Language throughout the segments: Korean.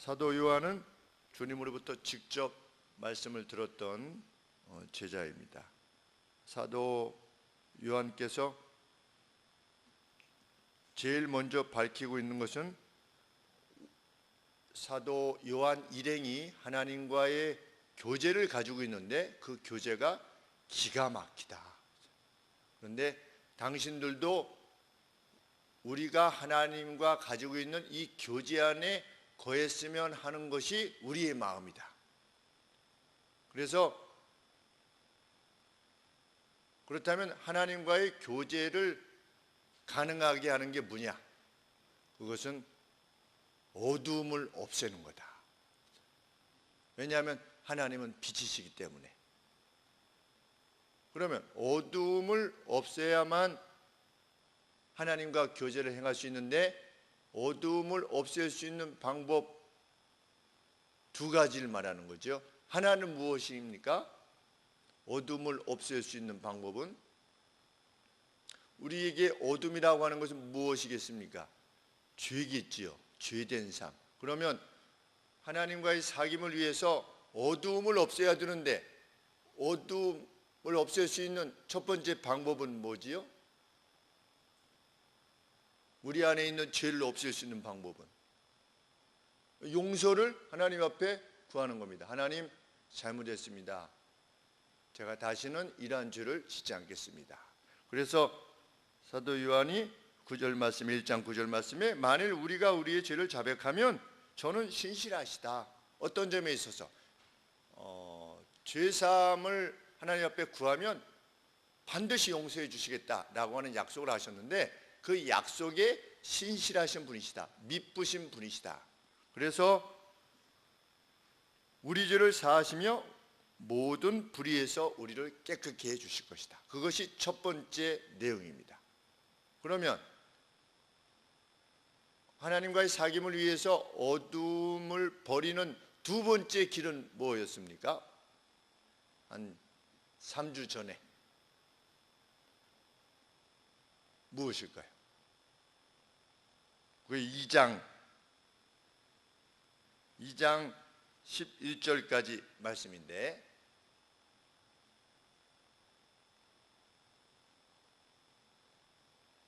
사도 요한은 주님으로부터 직접 말씀을 들었던 제자입니다. 사도 요한께서 제일 먼저 밝히고 있는 것은 사도 요한 일행이 하나님과의 교제를 가지고 있는데 그 교제가 기가 막히다. 그런데 당신들도 우리가 하나님과 가지고 있는 이 교제 안에 거했으면 하는 것이 우리의 마음이다. 그래서 그렇다면 하나님과의 교제를 가능하게 하는 게 뭐냐? 그것은 어두움을 없애는 거다. 왜냐하면 하나님은 빛이시기 때문에. 그러면 어두움을 없애야만 하나님과 교제를 행할 수 있는데, 어두움을 없앨 수 있는 방법 두 가지를 말하는 거죠. 하나는 무엇입니까? 어둠을 없앨 수 있는 방법은, 우리에게 어둠이라고 하는 것은 무엇이겠습니까? 죄겠지요. 죄된 삶. 그러면 하나님과의 사귐을 위해서 어두움을 없애야 되는데, 어두움을 없앨 수 있는 첫 번째 방법은 뭐지요? 우리 안에 있는 죄를 없앨 수 있는 방법은 용서를 하나님 앞에 구하는 겁니다. 하나님, 잘못했습니다. 제가 다시는 이러한 죄를 짓지 않겠습니다. 그래서 사도 요한이 9절 말씀, 1장 9절 말씀에 만일 우리가 우리의 죄를 자백하면 저는 신실하시다. 어떤 점에 있어서 죄사함을 하나님 앞에 구하면 반드시 용서해 주시겠다라고 하는 약속을 하셨는데, 그 약속에 신실하신 분이시다. 믿으신 분이시다. 그래서 우리 죄를 사하시며 모든 불의에서 우리를 깨끗게 해 주실 것이다. 그것이 첫 번째 내용입니다. 그러면 하나님과의 사귐을 위해서 어둠을 버리는 두 번째 길은 뭐였습니까? 한 3주 전에 무엇일까요? 그 2장 11절까지 말씀인데,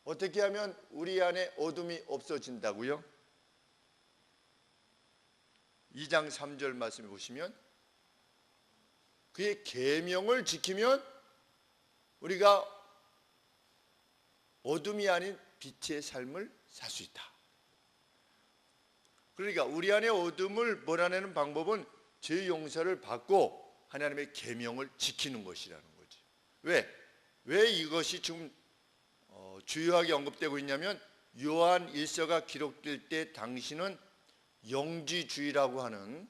어떻게 하면 우리 안에 어둠이 없어진다고요? 2장 3절 말씀을 보시면, 그의 계명을 지키면 우리가 어둠이 아닌 빛의 삶을 살 수 있다. 그러니까 우리 안에 어둠을 몰아내는 방법은 죄 용서를 받고 하나님의 계명을 지키는 것이라는 거지. 왜 이것이 지금 주요하게 언급되고 있냐면, 요한 1서가 기록될 때 당시는 영지주의라고 하는,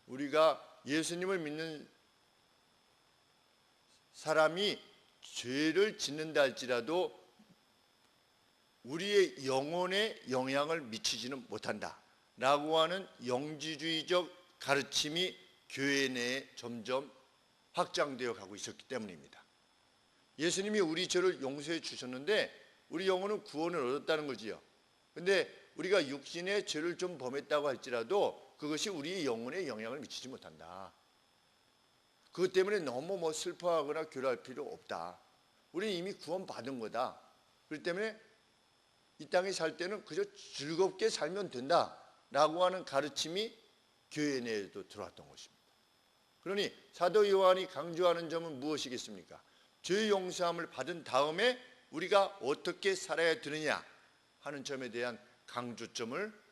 우리가 예수님을 믿는 사람이 죄를 짓는다 할지라도 우리의 영혼에 영향을 미치지는 못한다 라고 하는 영지주의적 가르침이 교회 내에 점점 확장되어 가고 있었기 때문입니다. 예수님이 우리 죄를 용서해 주셨는데 우리 영혼은 구원을 얻었다는 거지요. 근데 우리가 육신의 죄를 좀 범했다고 할지라도 그것이 우리의 영혼에 영향을 미치지 못한다. 그것 때문에 너무 슬퍼하거나 괴로워할 필요 없다. 우리는 이미 구원받은 거다. 그렇기 때문에 이 땅에 살 때는 그저 즐겁게 살면 된다라고 하는 가르침이 교회 내에도 들어왔던 것입니다. 그러니 사도 요한이 강조하는 점은 무엇이겠습니까? 죄 용서함을 받은 다음에 우리가 어떻게 살아야 되느냐 하는 점에 대한 강조점을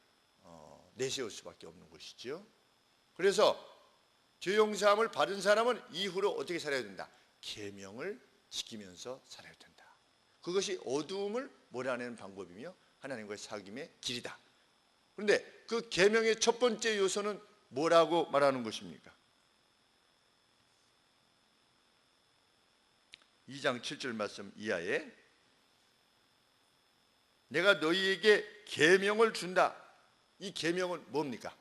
내세울 수밖에 없는 것이지요. 그래서 죄 용서함을 받은 사람은 이후로 어떻게 살아야 된다? 계명을 지키면서 살아야 된다. 그것이 어두움을 몰아내는 방법이며 하나님과의 사귐의 길이다. 그런데 그 계명의 첫 번째 요소는 뭐라고 말하는 것입니까? 2장 7절 말씀 이하에 내가 너희에게 계명을 준다. 이 계명은 뭡니까?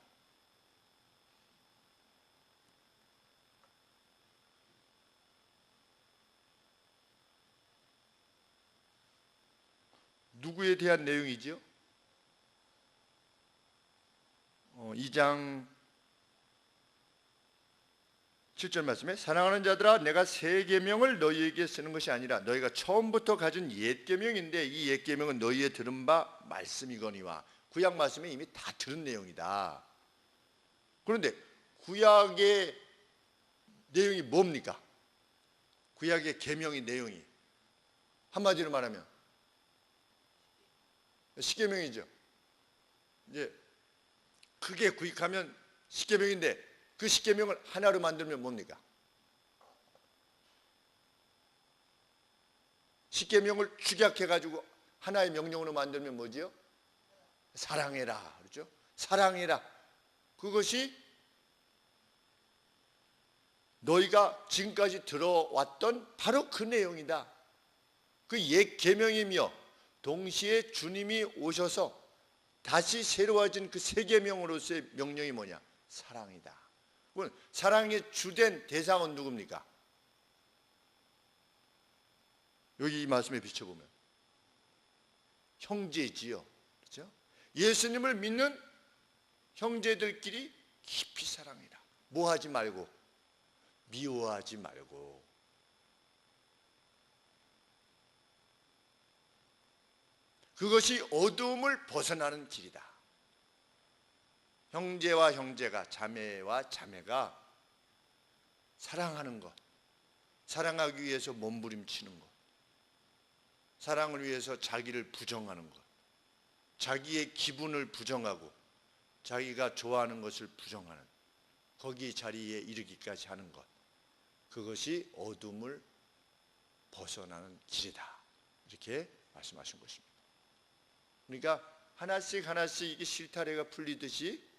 누구에 대한 내용이지요? 2장 7절 말씀에 사랑하는 자들아 내가 새 계명을 너희에게 쓰는 것이 아니라 너희가 처음부터 가진 옛 계명인데 이 옛 계명은 너희의 들은 바 말씀이거니와. 구약 말씀에 이미 다 들은 내용이다. 그런데 구약의 내용이 뭡니까? 구약의 계명의 내용이 한마디로 말하면 십계명이죠. 이제 크게 구입하면 십계명인데 그 십계명을 하나로 만들면 뭡니까? 십계명을 축약해 가지고 하나의 명령으로 만들면 뭐지요? 사랑해라. 그렇죠? 사랑해라. 그것이 너희가 지금까지 들어왔던 바로 그 내용이다. 그 옛 계명이며 동시에 주님이 오셔서 다시 새로워진 그 새 계명으로서의 명령이 뭐냐? 사랑이다. 사랑의 주된 대상은 누굽니까? 여기 이 말씀에 비춰보면 형제지요. 그렇죠? 예수님을 믿는 형제들끼리 깊이 사랑해라. 뭐 하지 말고, 미워하지 말고. 그것이 어두움을 벗어나는 길이다. 형제와 형제가, 자매와 자매가 사랑하는 것, 사랑하기 위해서 몸부림치는 것, 사랑을 위해서 자기를 부정하는 것, 자기의 기분을 부정하고 자기가 좋아하는 것을 부정하는, 거기 자리에 이르기까지 하는 것, 그것이 어둠을 벗어나는 길이다. 이렇게 말씀하신 것입니다. 그러니까 하나씩 하나씩 이게 실타래가 풀리듯이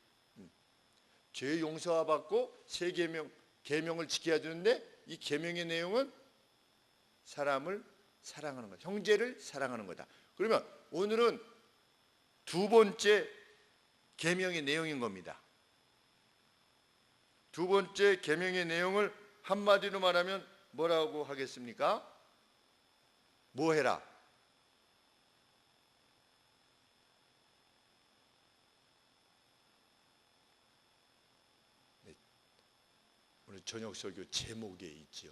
죄 용서와 받고 새 계명을 지켜야 되는데 이 계명의 내용은 사람을 사랑하는 거다. 형제를 사랑하는 거다. 그러면 오늘은 두 번째 계명의 내용인 겁니다. 두 번째 계명의 내용을 한마디로 말하면 뭐라고 하겠습니까? 뭐 해라? 오늘 저녁 설교 제목에 있지요.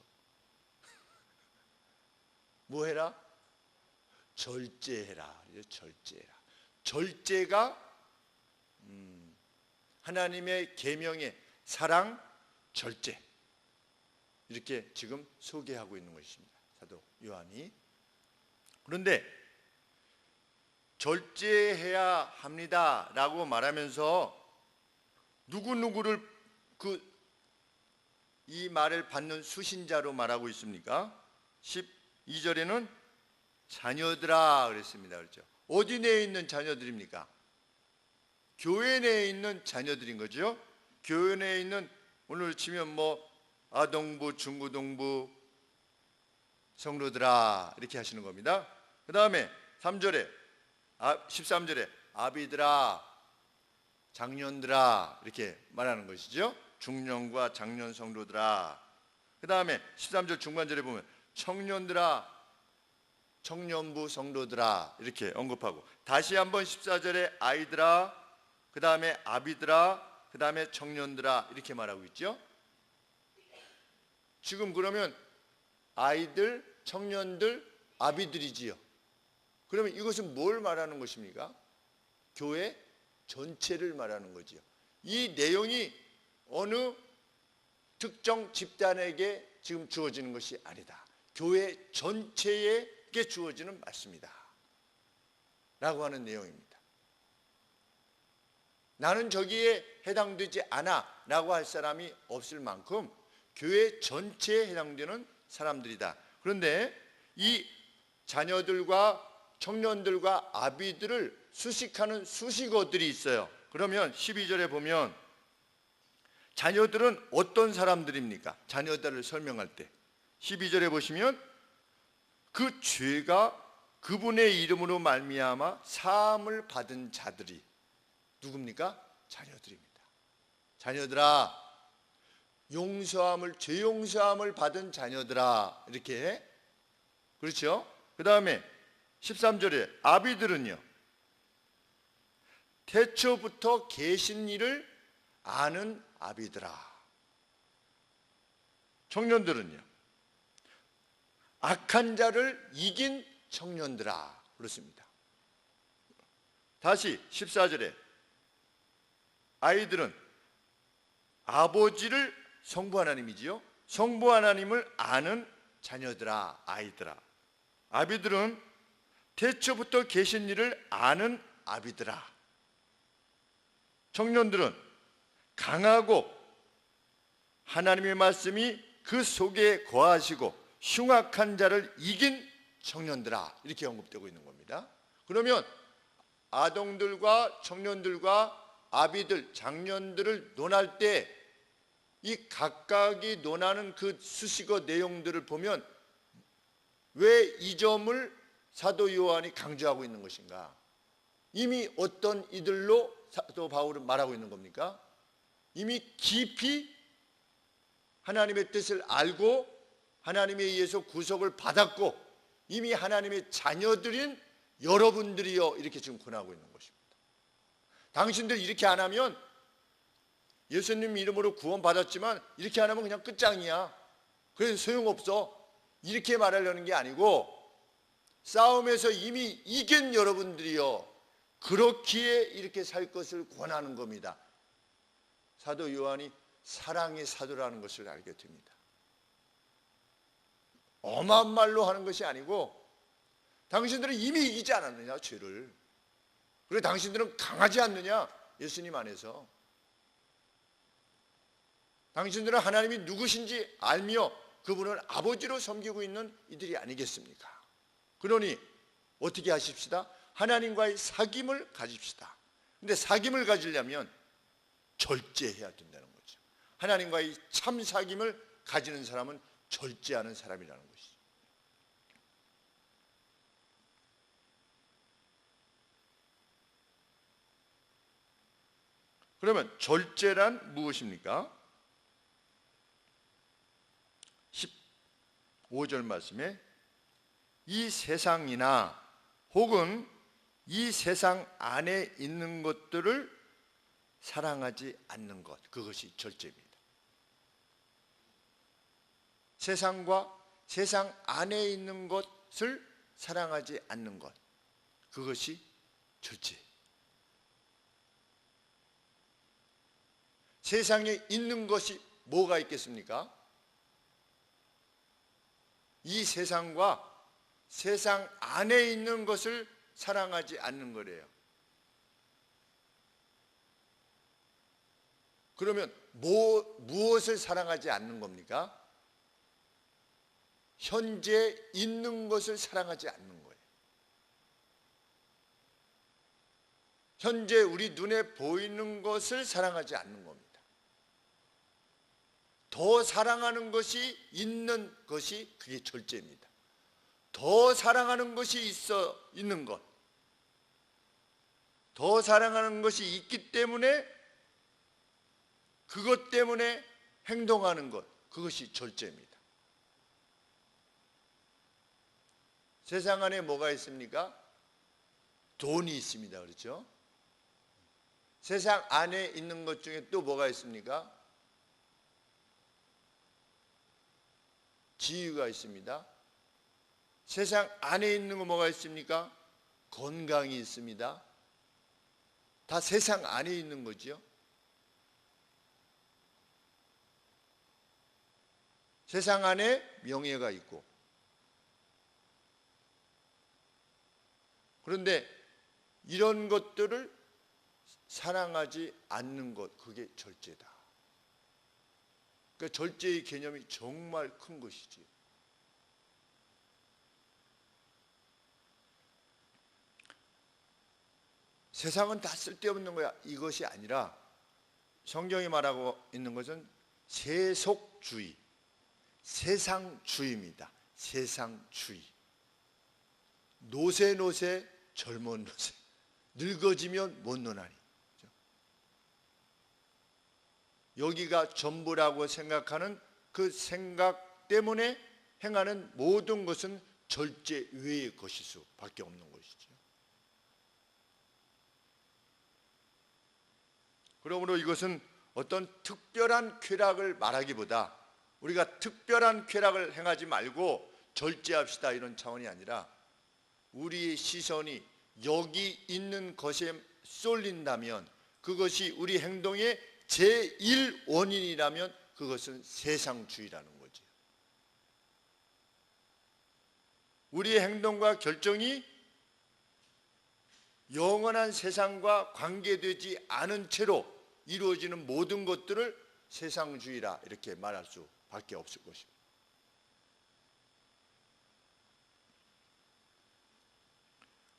뭐 해라? 절제해라. 절제해라. 절제가 하나님의 계명의 사랑, 절제, 이렇게 지금 소개하고 있는 것입니다. 사도 요한이. 그런데 절제해야 합니다라고 말하면서 누구누구를 이 말을 받는 수신자로 말하고 있습니까? 12절에는 자녀들아 그랬습니다. 그렇죠? 어디 내에 있는 자녀들입니까? 교회 내에 있는 자녀들인 거죠. 교회 내에 있는, 오늘 치면 뭐 아동부, 중고등부 성도들아 이렇게 하시는 겁니다. 그 다음에 13절에 아비들아, 장년들아 이렇게 말하는 것이죠. 중년과 장년 성도들아. 그 다음에 13절 중간절에 보면 청년들아, 청년부 성도들아 이렇게 언급하고, 다시 한번 14절에 아이들아, 그 다음에 아비들아, 그 다음에 청년들아 이렇게 말하고 있죠. 지금 그러면 아이들, 청년들, 아비들이지요. 그러면 이것은 뭘 말하는 것입니까? 교회 전체를 말하는 거지요. 이 내용이 어느 특정 집단에게 지금 주어지는 것이 아니다. 교회 전체에게 주어지는 말씀이다 라고 하는 내용입니다. 나는 저기에 해당되지 않아 라고 할 사람이 없을 만큼 교회 전체에 해당되는 사람들이다. 그런데 이 자녀들과 청년들과 아비들을 수식하는 수식어들이 있어요. 그러면 12절에 보면 자녀들은 어떤 사람들입니까? 자녀들을 설명할 때 12절에 보시면 그 죄가 그분의 이름으로 말미암아 사함을 받은 자들이 누굽니까? 자녀들입니다. 자녀들아, 용서함을, 죄 용서함을 받은 자녀들아 이렇게. 그렇죠? 그 다음에 13절에 아비들은요, 태초부터 계신 일을 아는 아비들아. 청년들은요, 악한 자를 이긴 청년들아 그렇습니다. 다시 14절에 아이들은 아버지를 성부 하나님이지요, 성부 하나님을 아는 자녀들아, 아이들아. 아비들은 태초부터 계신 이를 아는 아비들아. 청년들은 강하고 하나님의 말씀이 그 속에 거하시고 흉악한 자를 이긴 청년들아, 이렇게 언급되고 있는 겁니다. 그러면 아동들과 청년들과 아비들, 장년들을 논할 때 이 각각이 논하는 그 수식어 내용들을 보면 왜 이 점을 사도 요한이 강조하고 있는 것인가? 이미 어떤 이들로 사도 바울은 말하고 있는 겁니까? 이미 깊이 하나님의 뜻을 알고 하나님에 의해서 구속을 받았고 이미 하나님의 자녀들인 여러분들이여, 이렇게 지금 권하고 있는 것입니다. 당신들 이렇게 안 하면, 예수님 이름으로 구원받았지만 이렇게 안 하면 그냥 끝장이야, 그래서 소용없어, 이렇게 말하려는 게 아니고, 싸움에서 이미 이긴 여러분들이여 그렇기에 이렇게 살 것을 권하는 겁니다. 사도 요한이 사랑의 사도라는 것을 알게 됩니다. 엄한 말로 하는 것이 아니고, 당신들은 이미 이기지 않았느냐 죄를, 그리고 당신들은 강하지 않느냐 예수님 안에서, 당신들은 하나님이 누구신지 알며 그분을 아버지로 섬기고 있는 이들이 아니겠습니까? 그러니 어떻게 하십시다? 하나님과의 사귐을 가집시다. 근데 사귐을 가지려면 절제해야 된다는 거죠. 하나님과의 참 사귐을 가지는 사람은 절제하는 사람이라는 것이죠. 그러면 절제란 무엇입니까? 15절 말씀에 이 세상이나 혹은 이 세상 안에 있는 것들을 사랑하지 않는 것, 그것이 절제입니다. 세상과 세상 안에 있는 것을 사랑하지 않는 것, 그것이 절제. 세상에 있는 것이 뭐가 있겠습니까? 이 세상과 세상 안에 있는 것을 사랑하지 않는 거래요. 그러면 무엇을 사랑하지 않는 겁니까? 현재 있는 것을 사랑하지 않는 거예요. 현재 우리 눈에 보이는 것을 사랑하지 않는 겁니다. 더 사랑하는 것이 있는 것이 그게 절제입니다. 더 사랑하는 것이 있는 것, 더 사랑하는 것이 있기 때문에 그것 때문에 행동하는 것, 그것이 절제입니다. 세상 안에 뭐가 있습니까? 돈이 있습니다. 그렇죠? 세상 안에 있는 것 중에 또 뭐가 있습니까? 지위가 있습니다. 세상 안에 있는 거 뭐가 있습니까? 건강이 있습니다. 다 세상 안에 있는 거죠. 세상 안에 명예가 있고. 그런데 이런 것들을 사랑하지 않는 것, 그게 절제다. 그러니까 절제의 개념이 정말 큰 것이지. 세상은 다 쓸데없는 거야, 이것이 아니라 성경이 말하고 있는 것은 세속주의, 세상주의입니다. 세상주의. 노세 젊은 노세, 늙어지면 못 노나니. 여기가 전부라고 생각하는 그 생각 때문에 행하는 모든 것은 절제 외의 것일 수밖에 없는 것이죠. 그러므로 이것은 어떤 특별한 쾌락을 말하기보다 우리가 특별한 쾌락을 행하지 말고 절제합시다 이런 차원이 아니라 우리의 시선이 여기 있는 것에 쏠린다면 그것이 우리 행동의 제1원인이라면 그것은 세상주의라는 거죠. 우리의 행동과 결정이 영원한 세상과 관계되지 않은 채로 이루어지는 모든 것들을 세상주의라 이렇게 말할 수밖에 없을 것입니다.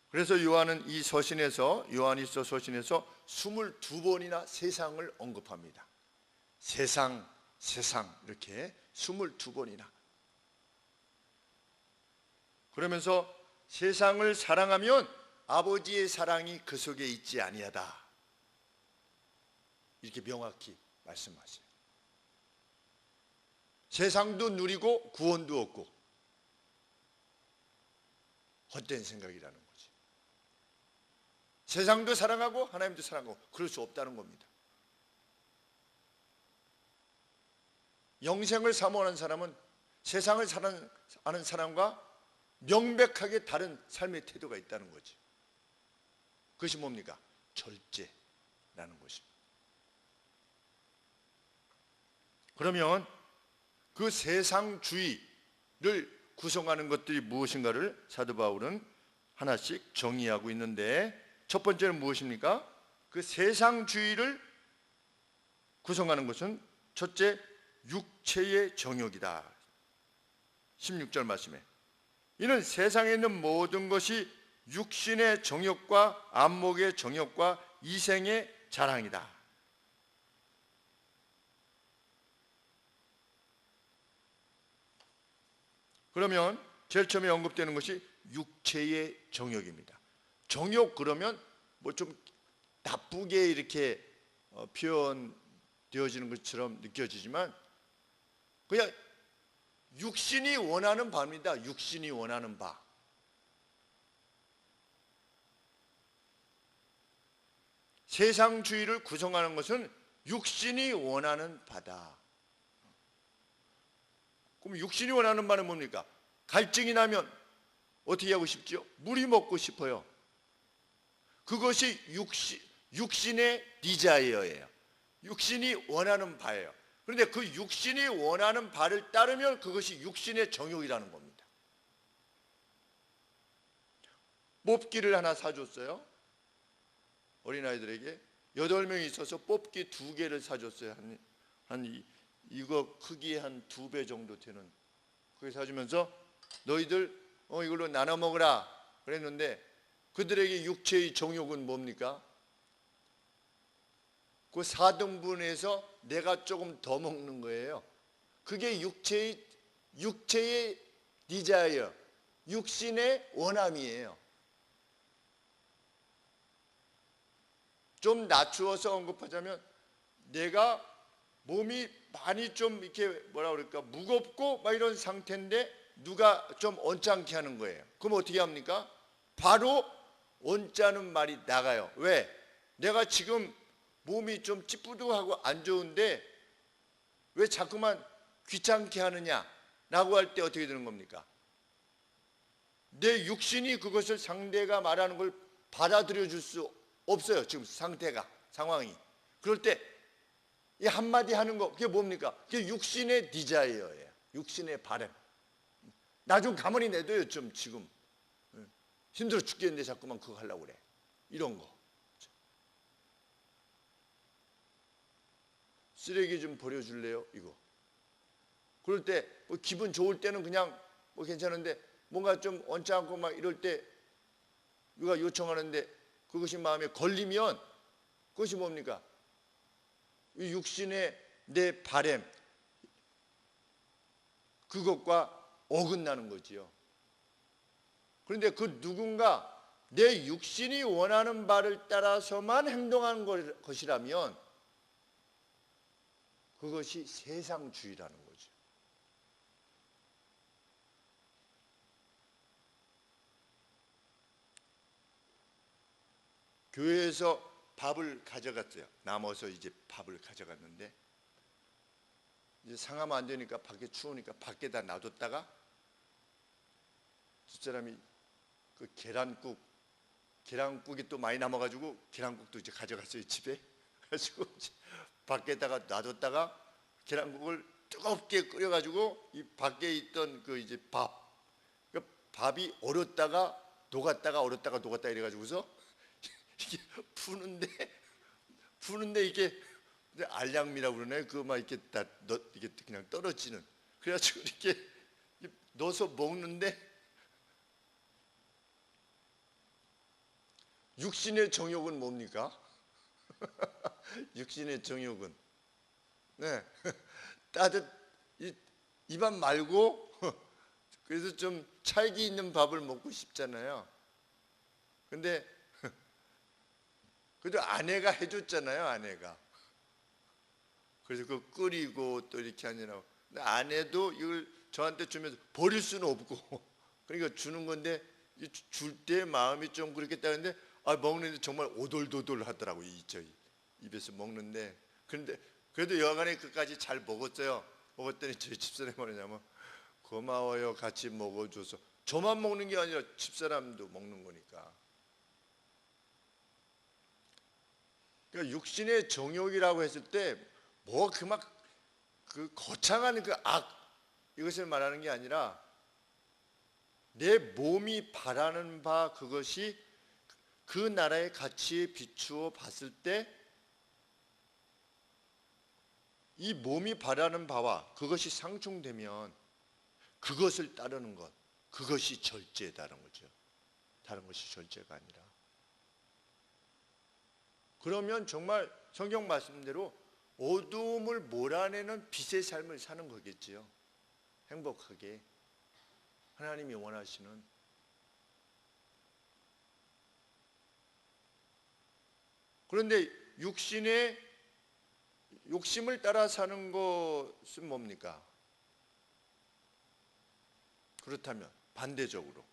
그래서 요한은 이 서신에서 요한일서 서신에서 22번이나 세상을 언급합니다. 세상 이렇게 22번이나. 그러면서 세상을 사랑하면 아버지의 사랑이 그 속에 있지 아니하다. 이렇게 명확히 말씀하세요. 세상도 누리고 구원도 얻고 헛된 생각이라는 거지. 세상도 사랑하고 하나님도 사랑하고 그럴 수 없다는 겁니다. 영생을 사모하는 사람은 세상을 사랑하는 사람과 명백하게 다른 삶의 태도가 있다는 거지. 그것이 뭡니까? 절제라는 것입니다. 그러면 그 세상주의를 구성하는 것들이 무엇인가를 사도 바울은 하나씩 정의하고 있는데 첫 번째는 무엇입니까? 그 세상주의를 구성하는 것은 첫째, 육체의 정욕이다. 16절 말씀에 이는 세상에 있는 모든 것이 육신의 정욕과 안목의 정욕과 이생의 자랑이다. 그러면 제일 처음에 언급되는 것이 육체의 정욕입니다. 정욕 그러면 뭐 좀 나쁘게 이렇게 표현되어지는 것처럼 느껴지지만 그냥 육신이 원하는 바입니다. 육신이 원하는 바. 세상주의를 구성하는 것은 육신이 원하는 바다. 그럼 육신이 원하는 바는 뭡니까? 갈증이 나면 어떻게 하고 싶죠? 물이 먹고 싶어요. 그것이 육신의 디자이어예요. 육신이 원하는 바예요. 그런데 그 육신이 원하는 바를 따르면 그것이 육신의 정욕이라는 겁니다. 뽑기를 하나 사줬어요. 어린아이들에게 8명이 있어서 뽑기 2개를 사줬어요. 이거 크기의 한 2배 정도 되는. 그게 사주면서 너희들 이걸로 나눠 먹으라 그랬는데 그들에게 육체의 정욕은 뭡니까? 그 4등분해서 내가 조금 더 먹는 거예요. 그게 육체의 디자이어, 육신의 원함이에요. 좀 낮추어서 언급하자면 내가 몸이 많이 좀 이렇게 뭐라 그럴까 무겁고 막 이런 상태인데 누가 좀 언짢게 하는 거예요. 그럼 어떻게 합니까? 바로 언짢은 말이 나가요. 왜? 내가 지금 몸이 좀 찌뿌둥하고 안 좋은데 왜 자꾸만 귀찮게 하느냐 라고 할 때 어떻게 되는 겁니까? 내 육신이 그것을 상대가 말하는 걸 받아들여 줄 수 없어요. 지금 상황이. 그럴 때 이 한마디 하는 거 그게 뭡니까? 그게 육신의 디자이어예요. 육신의 바람. 나 좀 가만히 내둬요. 좀 지금 힘들어 죽겠는데 자꾸만 그거 하려고 그래. 이런 거. 쓰레기 좀 버려줄래요? 이거. 그럴 때 뭐 기분 좋을 때는 그냥 뭐 괜찮은데 뭔가 좀 언짢고 막 이럴 때 누가 요청하는데 그것이 마음에 걸리면 그것이 뭡니까? 이 육신의 내 바램 그것과 어긋나는 거지요. 그런데 그 누군가 내 육신이 원하는 바를 따라서만 행동하는 것이라면 그것이 세상주의라는 거죠. 교회에서 밥을 가져갔어요. 남아서 이제 밥을 가져갔는데 이제 상하면 안 되니까 밖에 추우니까 밖에다 놔뒀다가 집사람이 그 계란국이 또 많이 남아가지고 계란국도 이제 가져갔어요 집에. 가지고 밖에다가 놔뒀다가 계란국을 뜨겁게 끓여가지고 이 밖에 있던 그 이제 그 밥이 얼었다가 녹았다가 얼었다가 녹았다 이래가지고서 이게 푸는데 이게 알량미라고 그러네. 그 막 이렇게 이게 그냥 떨어지는. 그래가지고 이렇게 넣어서 먹는데 육신의 정욕은 뭡니까? 육신의 정욕은 네 입안 말고 그래서 좀 찰기 있는 밥을 먹고 싶잖아요. 근데 그래도 아내가 해줬잖아요. 아내가. 그래서 그 끓이고 또 이렇게 하느라고. 근데 아내도 이걸 저한테 주면서 버릴 수는 없고 그러니까 주는 건데 줄 때 마음이 좀 그렇겠다는데 먹는데 정말 오돌도돌 하더라고요. 저희 입에서 먹는데. 그런데 그래도 여간에 끝까지 잘 먹었어요. 먹었더니 저희 집사람이 뭐냐면 고마워요. 같이 먹어줘서. 저만 먹는 게 아니라 집사람도 먹는 거니까. 그러니까 육신의 정욕이라고 했을 때 뭐 그 거창한 그 이것을 말하는 게 아니라 내 몸이 바라는 바 그것이 그 나라의 가치에 비추어 봤을 때 이 몸이 바라는 바와 그것이 상충되면 그것을 따르는 것, 그것이 절제다는 거죠. 다른 것이 절제가 아니라. 그러면 정말 성경 말씀대로 어두움을 몰아내는 빛의 삶을 사는 거겠지요. 행복하게 하나님이 원하시는. 그런데 육신의 욕심을 따라 사는 것은 뭡니까? 그렇다면 반대적으로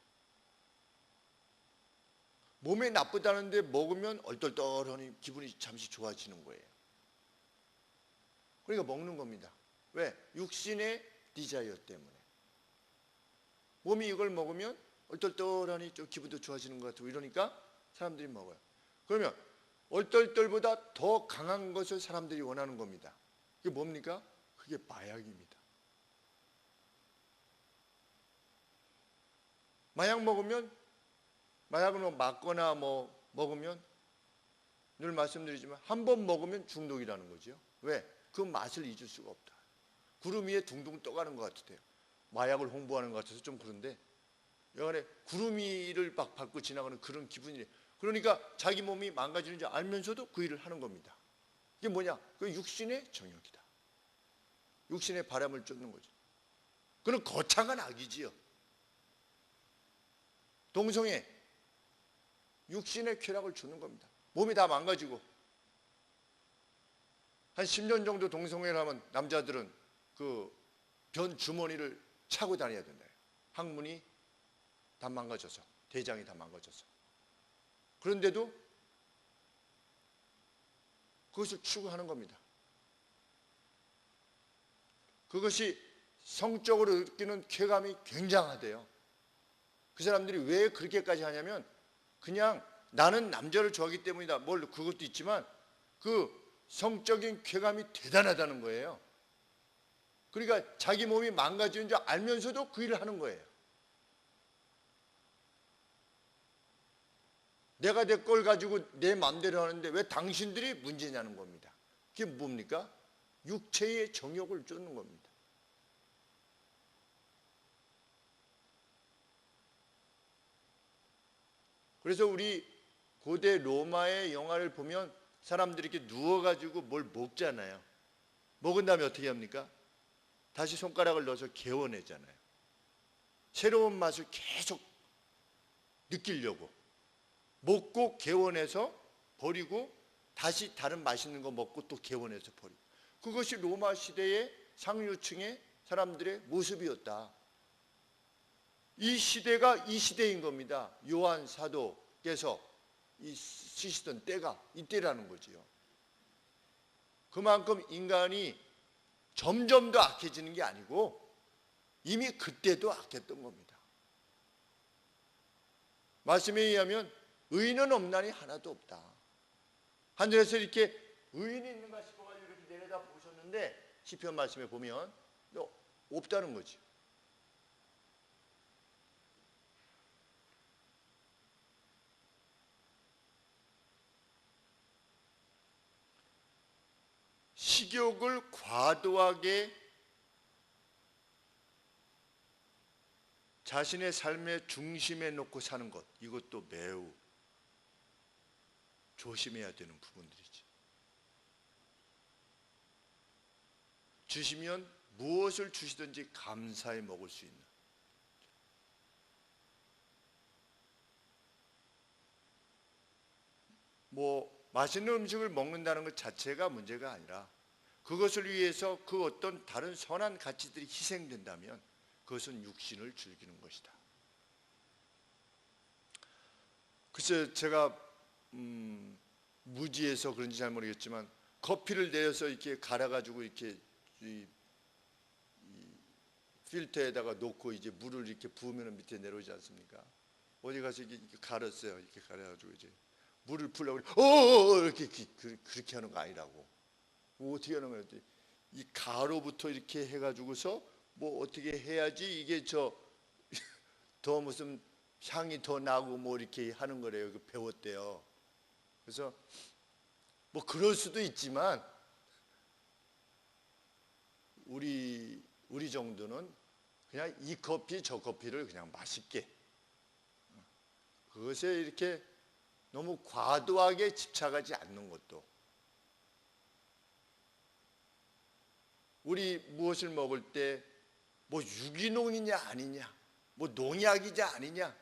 몸에 나쁘다는데 먹으면 얼떨떨하니 기분이 잠시 좋아지는 거예요. 그러니까 먹는 겁니다. 왜? 육신의 디자이어 때문에. 몸이 이걸 먹으면 얼떨떨하니 좀 기분도 좋아지는 것 같고 이러니까 사람들이 먹어요. 그러면 얼떨떨보다 더 강한 것을 사람들이 원하는 겁니다. 그게 뭡니까? 그게 마약입니다. 마약을 맞거나 먹으면 늘 말씀드리지만 한 번 먹으면 중독이라는 거죠. 왜? 그 맛을 잊을 수가 없다. 구름 위에 둥둥 떠가는 것 같아요. 마약을 홍보하는 것 같아서 좀 그런데 여간에 구름 위를 막 밟고 지나가는 그런 기분이에요. 그러니까 자기 몸이 망가지는 줄 알면서도 그 일을 하는 겁니다. 이게 뭐냐? 그 육신의 정욕이다. 육신의 바람을 쫓는 거죠. 그건 거창한 악이지요. 동성애, 육신의 쾌락을 주는 겁니다. 몸이 다 망가지고 한 10년 정도 동성애를 하면 남자들은 그 변 주머니를 차고 다녀야 된다. 항문이 다 망가져서, 대장이 다 망가져서. 그런데도 그것을 추구하는 겁니다. 그것이 성적으로 느끼는 쾌감이 굉장하대요. 그 사람들이 왜 그렇게까지 하냐면 그냥 나는 남자를 좋아하기 때문이다. 그것도 있지만 그 성적인 쾌감이 대단하다는 거예요. 그러니까 자기 몸이 망가지는 줄 알면서도 그 일을 하는 거예요. 내가 내 걸 가지고 내 마음대로 하는데 왜 당신들이 문제냐는 겁니다. 그게 뭡니까? 육체의 정욕을 쫓는 겁니다. 그래서 우리 고대 로마의 영화를 보면 사람들이 이렇게 누워가지고 뭘 먹잖아요. 먹은 다음에 어떻게 합니까? 다시 손가락을 넣어서 개워내잖아요. 새로운 맛을 계속 느끼려고. 먹고 개워내서 버리고 다시 다른 맛있는 거 먹고 또 개원해서 버리고. 그것이 로마 시대의 상류층의 사람들의 모습이었다. 이 시대가 이 시대인 겁니다. 요한 사도께서 쓰시던 때가 이때라는 거지요. 그만큼 인간이 점점 더 악해지는 게 아니고 이미 그때도 악했던 겁니다. 말씀에 의하면 의인은 없나니 하나도 없다. 하늘에서 이렇게 의인이 있는가 싶어가지고 이렇게 내려다 보셨는데 시편 말씀에 보면 없다는 거지. 식욕을 과도하게 자신의 삶의 중심에 놓고 사는 것, 이것도 매우 조심해야 되는 부분들이지. 주시면 무엇을 주시든지 감사히 먹을 수 있는, 맛있는 음식을 먹는다는 것 자체가 문제가 아니라 그것을 위해서 그 어떤 다른 선한 가치들이 희생된다면 그것은 육신을 즐기는 것이다. 글쎄 제가 무지해서 그런지 잘 모르겠지만 커피를 내려서 이렇게 갈아가지고 이렇게 이 필터에다가 놓고 이제 물을 이렇게 부으면 밑에 내려오지 않습니까? 어디 가서 이렇게 갈았어요. 이렇게 갈아가지고 이제 물을 풀려고 이렇게 그렇게 하는 거 아니라고. 어떻게 하는 거야? 이 가루부터 이렇게 해가지고서 어떻게 해야지 이게 더 무슨 향이 더 나고 이렇게 하는 거래요. 배웠대요. 그래서 그럴 수도 있지만 우리 정도는 그냥 이 커피 저 커피를 그냥 맛있게, 그것에 이렇게 너무 과도하게 집착하지 않는 것도, 우리 무엇을 먹을 때 유기농이냐 아니냐, 농약이냐 아니냐,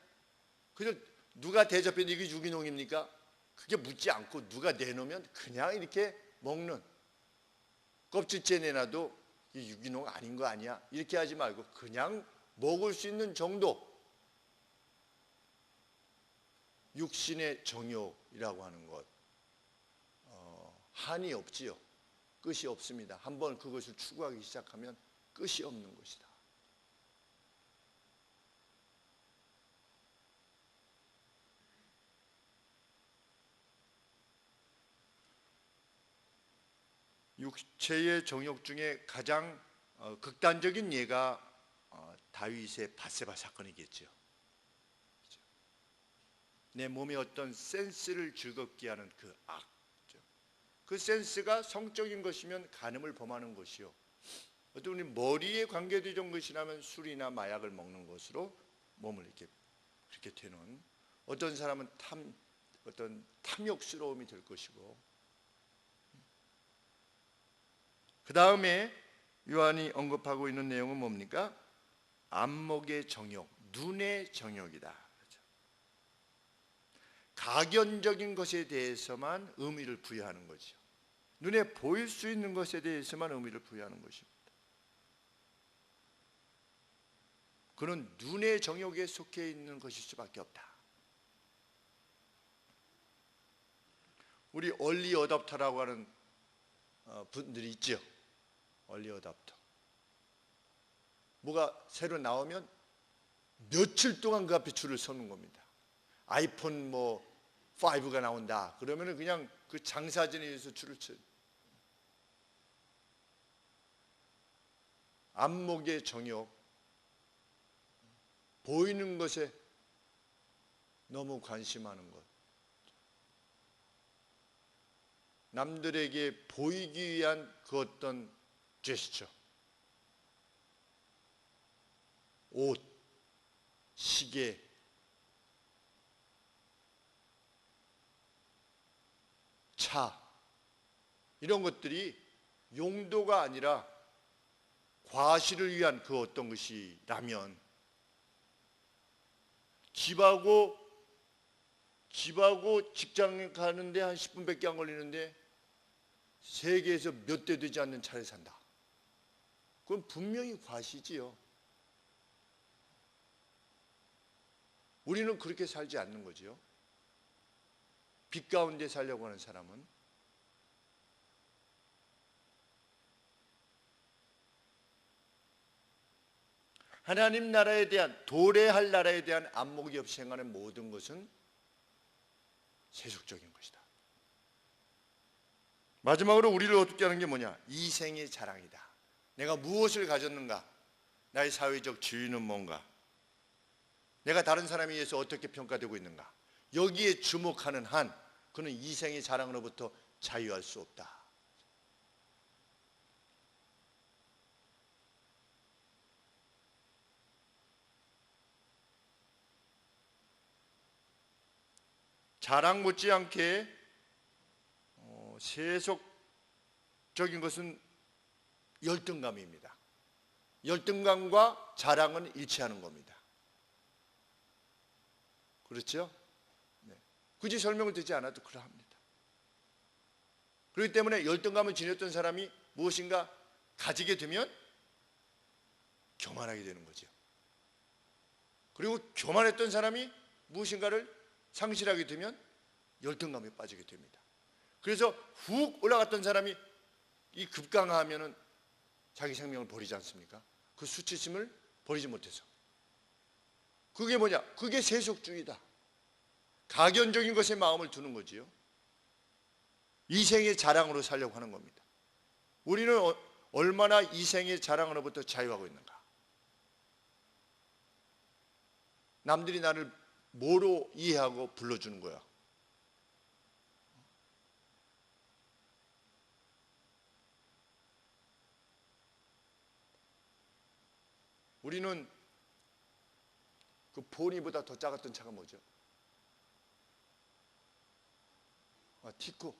그냥 누가 대접해도 이게 유기농입니까? 그게 묻지 않고 누가 내놓으면 그냥 이렇게 먹는, 껍질째 내놔도 이 유기농 아닌 거 아니야? 이렇게 하지 말고 그냥 먹을 수 있는 정도, 육신의 정욕이라고 하는 것, 한이 없지요. 끝이 없습니다. 한번 그것을 추구하기 시작하면 끝이 없는 것이다. 육체의 정욕 중에 가장 극단적인 예가 다윗의 밧세바 사건이겠죠. 내 몸에 어떤 센스를 즐겁게 하는 그 악, 그 센스가 성적인 것이면 간음을 범하는 것이요, 어떤 우리 머리에 관계되던 것이라면 술이나 마약을 먹는 것으로 몸을 이렇게 그렇게 되는, 어떤 사람은 어떤 탐욕스러움이 될 것이고, 그 다음에 요한이 언급하고 있는 내용은 뭡니까? 안목의 정욕, 눈의 정욕이다. 가견적인 것에 대해서만 의미를 부여하는 거죠. 눈에 보일 수 있는 것에 대해서만 의미를 부여하는 것입니다. 그는 눈의 정욕에 속해 있는 것일 수밖에 없다. 우리 얼리 어답터라고 하는 분들이 있죠. 얼리 어답터. 뭐가 새로 나오면 며칠 동안 그 앞에 줄을 서는 겁니다. 아이폰 5가 나온다 그러면은 그냥 그 장사진에 의해서 줄을 쳐요. 안목의 정욕, 보이는 것에 너무 관심하는 것, 남들에게 보이기 위한 그 어떤 제스처, 옷, 시계, 차, 이런 것들이 용도가 아니라 과실을 위한 그 어떤 것이라면, 집하고 직장에 가는데 한 10분밖에 안 걸리는데 세계에서 몇 대 되지 않는 차를 산다. 그건 분명히 과시지요. 우리는 그렇게 살지 않는 거지요. 빛 가운데 살려고 하는 사람은 하나님 나라에 대한, 도래할 나라에 대한 안목이 없이 행하는 모든 것은 세속적인 것이다. 마지막으로 우리를 어둡게 하는 게 뭐냐? 이생의 자랑이다. 내가 무엇을 가졌는가? 나의 사회적 지위는 뭔가? 내가 다른 사람에 의해서 어떻게 평가되고 있는가? 여기에 주목하는 한 그는 이생의 자랑으로부터 자유할 수 없다. 자랑 못지않게 세속적인 것은 열등감입니다. 열등감과 자랑은 일치하는 겁니다. 그렇죠? 네. 굳이 설명을 듣지 않아도 그러합니다. 그렇기 때문에 열등감을 지녔던 사람이 무엇인가 가지게 되면 교만하게 되는 거죠. 그리고 교만했던 사람이 무엇인가를 상실하게 되면 열등감에 빠지게 됩니다. 그래서 훅 올라갔던 사람이 이 급강하면은 자기 생명을 버리지 않습니까? 그 수치심을 버리지 못해서. 그게 뭐냐? 그게 세속주의다. 가견적인 것에 마음을 두는 거지요. 이생의 자랑으로 살려고 하는 겁니다. 우리는 얼마나 이생의 자랑으로부터 자유하고 있는가? 남들이 나를 뭐로 이해하고 불러주는 거야? 우리는 그 포니보다 더 작았던 차가 뭐죠? 티쿠.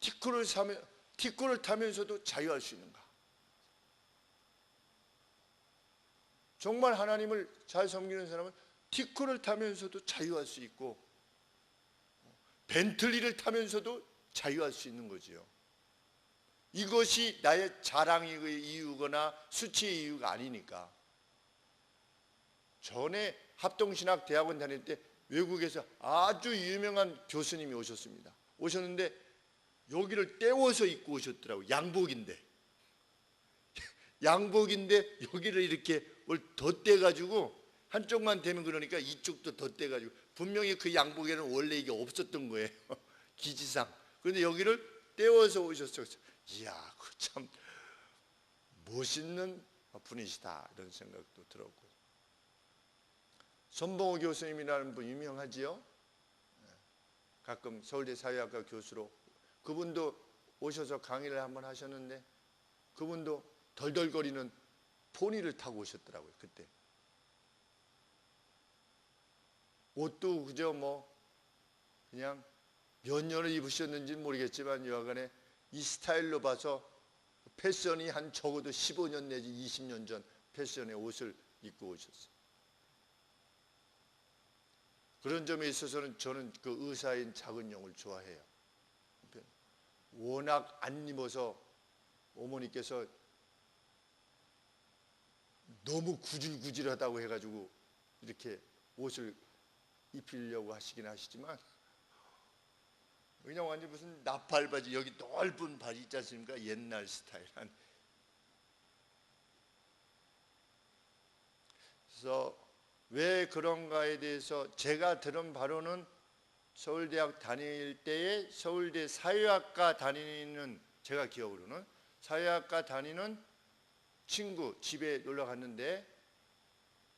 티쿠를 타면서도 자유할 수 있는가? 정말 하나님을 잘 섬기는 사람은 티쿠를 타면서도 자유할 수 있고 벤틀리를 타면서도 자유할 수 있는 거지요. 이것이 나의 자랑의 이유거나 수치의 이유가 아니니까. 전에 합동신학 대학원 다닐 때 외국에서 아주 유명한 교수님이 오셨습니다. 오셨는데 여기를 떼워서 입고 오셨더라고요. 양복인데 여기를 이렇게 뭘 덧대가지고 한쪽만 되면 그러니까 이쪽도 덧대가지고 분명히 그 양복에는 원래 이게 없었던 거예요. 기지상. 그런데 여기를 떼워서 오셨어요. 이야, 그 참 멋있는 분이시다 이런 생각도 들었고. 손봉호 교수님이라는 분 유명하지요. 가끔 서울대 사회학과 교수로 그분도 오셔서 강의를 한번 하셨는데 그분도 덜덜거리는 포니를 타고 오셨더라고요. 그때 옷도 그저 뭐 그냥 몇 년을 입으셨는지는 모르겠지만 여하간에 이 스타일로 봐서 패션이 한 적어도 15년 내지 20년 전 패션의 옷을 입고 오셨어요. 그런 점에 있어서는 저는 그 의사인 작은용을 좋아해요. 워낙 안 입어서 어머니께서 너무 구질구질하다고 해가지고 이렇게 옷을 입히려고 하시긴 하시지만 그냥 완전 무슨 나팔 바지, 여기 넓은 바지 있지 않습니까? 옛날 스타일한. 그래서 왜 그런가에 대해서 제가 들은 바로는 서울대학 다닐 때에 서울대 사회학과 다니는, 제가 기억으로는 사회학과 다니는 친구 집에 놀러 갔는데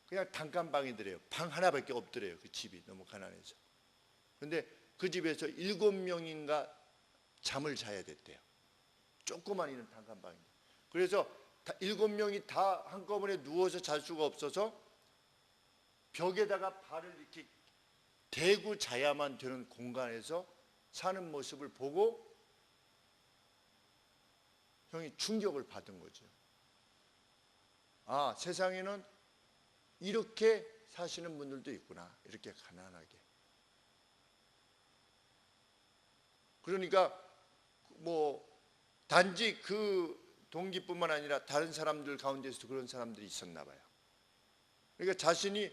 그냥 단칸방이더래요. 방 하나밖에 없더래요. 그 집이 너무 가난해서. 근데 그 집에서 7명인가 잠을 자야 됐대요. 조그만 있는 단칸방인데. 그래서 7명이 다 한꺼번에 누워서 잘 수가 없어서 벽에다가 발을 이렇게 대고 자야만 되는 공간에서 사는 모습을 보고 형이 충격을 받은 거죠. 아, 세상에는 이렇게 사시는 분들도 있구나. 이렇게 가난하게. 그러니까 뭐 단지 그 동기뿐만 아니라 다른 사람들 가운데서도 그런 사람들이 있었나 봐요. 그러니까 자신이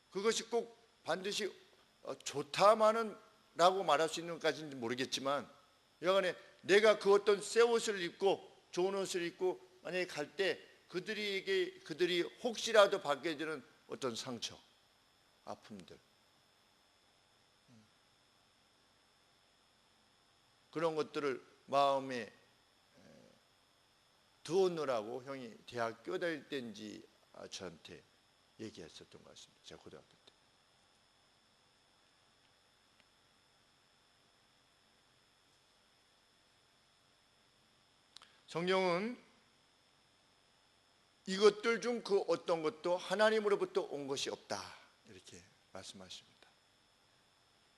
그것이 꼭 반드시 좋다마는 라고 말할 수 있는 것까지는 모르겠지만 여간에 내가 그 어떤 새 옷을 입고 좋은 옷을 입고 만약에 갈 때 그들이 혹시라도 받게 되는 어떤 상처, 아픔들, 그런 것들을 마음에 두었느라고 형이 대학교 다닐 때인지 저한테 얘기했었던 것 같습니다. 제가 고등학교 때. 성경은 이것들 중 그 어떤 것도 하나님으로부터 온 것이 없다 이렇게 말씀하십니다.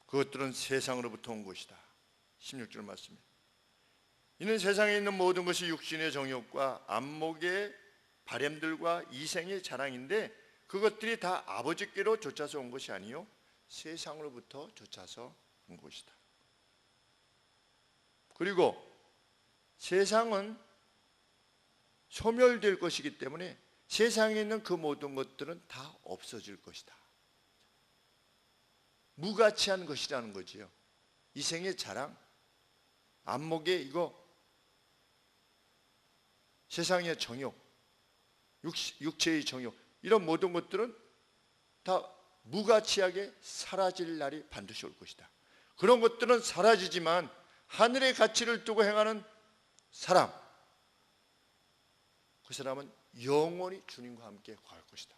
그것들은 세상으로부터 온 것이다. 16절 말씀입니다. 이는 세상에 있는 모든 것이 육신의 정욕과 안목의 바램들과 이생의 자랑인데 그것들이 다 아버지께로 쫓아서 온 것이 아니요 세상으로부터 쫓아서 온 것이다. 그리고 세상은 소멸될 것이기 때문에 세상에 있는 그 모든 것들은 다 없어질 것이다. 무가치한 것이라는 거지요. 이생의 자랑, 안목의 이거 세상의 정욕, 육체의 정욕, 이런 모든 것들은 다 무가치하게 사라질 날이 반드시 올 것이다. 그런 것들은 사라지지만 하늘의 가치를 두고 행하는 사람, 그 사람은 영원히 주님과 함께 거할 것이다.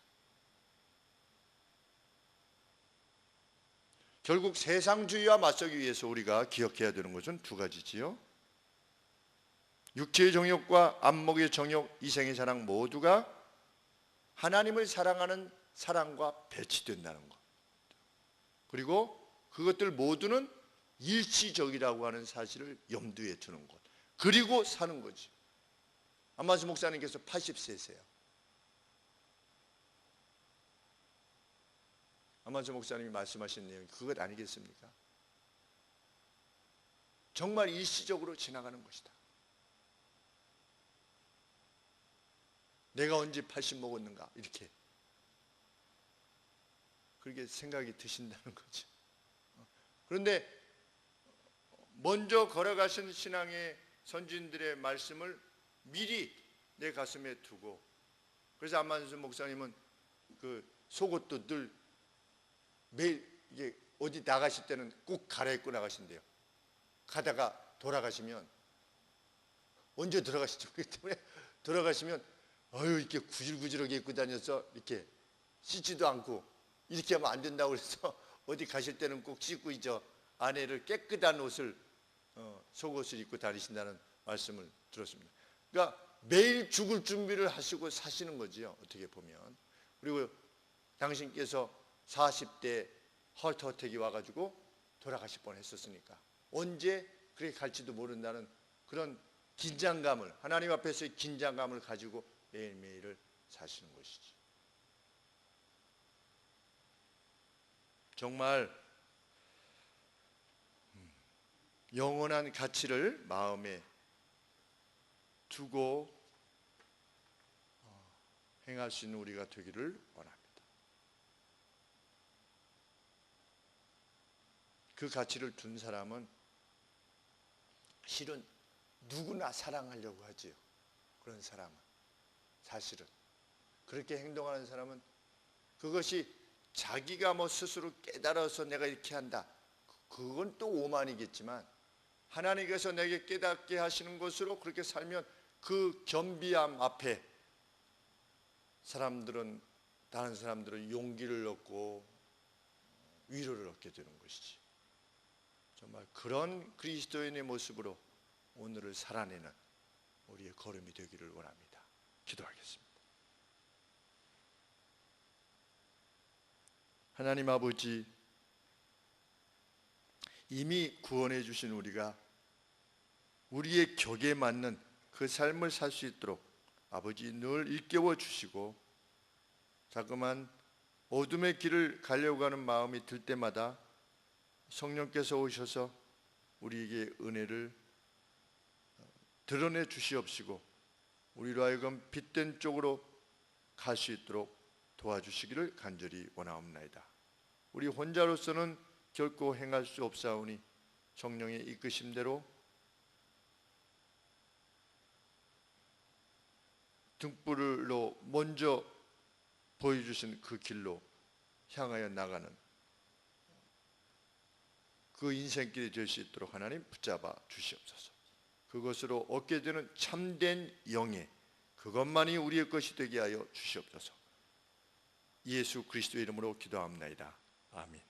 결국 세상주의와 맞서기 위해서 우리가 기억해야 되는 것은 두 가지지요. 육체의 정욕과 안목의 정욕, 이생의 자랑 모두가 하나님을 사랑하는 사랑과 배치된다는 것. 그리고 그것들 모두는 일시적이라고 하는 사실을 염두에 두는 것. 그리고 사는 거지. 안만수 목사님께서 80세세요. 안만수 목사님이 말씀하신 내용이 그것 아니겠습니까? 정말 일시적으로 지나가는 것이다. 내가 언제 80 먹었는가 이렇게 그렇게 생각이 드신다는 거죠. 그런데 먼저 걸어가신 신앙의 선진들의 말씀을 미리 내 가슴에 두고, 그래서 안만수 목사님은 그 속옷도 늘 매일 이게 어디 나가실 때는 꼭 갈아입고 나가신대요. 가다가 돌아가시면 언제 돌아가실지 모르기 때문에 돌아가시면 이렇게 구질구질하게 입고 다녀서 이렇게 씻지도 않고 이렇게 하면 안 된다고 그래서 어디 가실 때는 꼭 씻고 안에를 깨끗한 옷을 속옷을 입고 다니신다는 말씀을 들었습니다. 그러니까 매일 죽을 준비를 하시고 사시는 거지요, 어떻게 보면. 그리고 당신께서 40대 하트어택이 와가지고 돌아가실 뻔했었으니까 언제 그렇게 갈지도 모른다는 그런 긴장감을, 하나님 앞에서의 긴장감을 가지고 매일매일을 사시는 것이지. 정말 영원한 가치를 마음에 두고 행할 수 있는 우리가 되기를 원합니다. 그 가치를 둔 사람은 실은 누구나 사랑하려고 하지요. 그런 사람은 사실은 그렇게 행동하는 사람은 그것이 자기가 스스로 깨달아서 내가 이렇게 한다, 그건 또 오만이겠지만 하나님께서 내게 깨닫게 하시는 것으로 그렇게 살면 그 겸비함 앞에 다른 사람들은 용기를 얻고 위로를 얻게 되는 것이지. 정말 그런 그리스도인의 모습으로 오늘을 살아내는 우리의 걸음이 되기를 원합니다. 기도하겠습니다. 하나님 아버지, 이미 구원해 주신 우리가 우리의 격에 맞는 그 삶을 살 수 있도록 아버지 늘 일깨워 주시고, 자꾸만 어둠의 길을 가려고 하는 마음이 들 때마다 성령께서 오셔서 우리에게 은혜를 드러내 주시옵시고 우리로 하여금 빛된 쪽으로 갈 수 있도록 도와주시기를 간절히 원하옵나이다. 우리 혼자로서는 결코 행할 수 없사오니 성령의 이끄심대로 등불로 먼저 보여주신 그 길로 향하여 나가는 그 인생길이 될 수 있도록 하나님 붙잡아 주시옵소서. 그것으로 얻게 되는 참된 영예, 그것만이 우리의 것이 되게 하여 주시옵소서. 예수 그리스도의 이름으로 기도합나이다. 아멘.